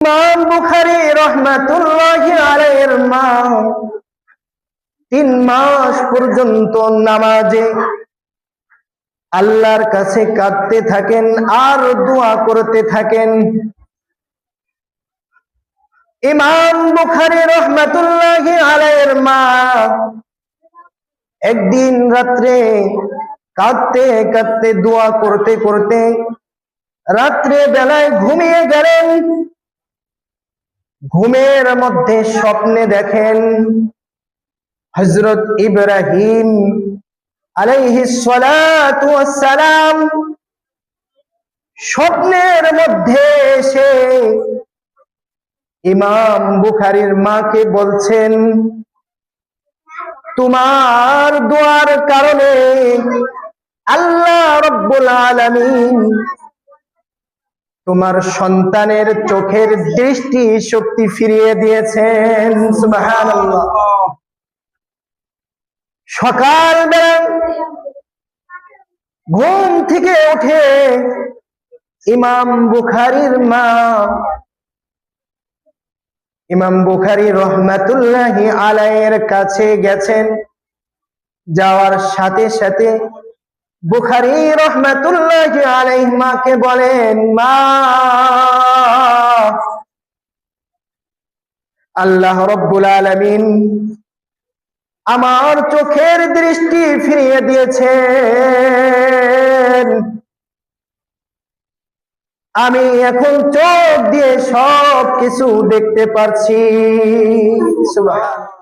ইমাম বুখারী রাহমাতুল্লাহি আলাইহির মা 3 মাস পর্যন্ত নামাজে আল্লাহর কাছে কাঁদতে থাকেন আর দোয়া করতে থাকেন। ইমাম বুখারী রাহমাতুল্লাহি আলাইহির মা একদিন রাত্রে কাঁদতে কাঁদতে দোয়া করতে করতে রাত্রে বেলায় ঘুমিয়ে গেলেন। ঘুমের মধ্যে স্বপ্নে দেখেন হযরত ইব্রাহিম আলাইহিস সালাতু ওয়াস সালাম স্বপ্নের মধ্যে এসে ইমাম বুখারীর মাকে বলছেন, তোমার দোয়ার কারণে আল্লাহ রাব্বুল আলামিন তোমার সন্তানের চোখের দৃষ্টি শক্তি ফিরিয়ে দিয়েছেন। সুবহানাল্লাহ। সকালবেলা ঘুম থেকে উঠে ইমাম বুখারীর মা ইমাম বুখারী রাহমাতুল্লাহি আলাইহির কাছে গেছেন। যাওয়ার সাথে সাথে বুখারী রাহমাতুল্লাহি আলাইহি মাকে বলেন, মা, আল্লাহ রাব্বুল আলামিন আমার চোখের দৃষ্টি ফিরিয়ে দিয়েছেন। আমি এখন চোখ দিয়ে সব কিছু দেখতে পারছি। সুবহানাল্লাহ।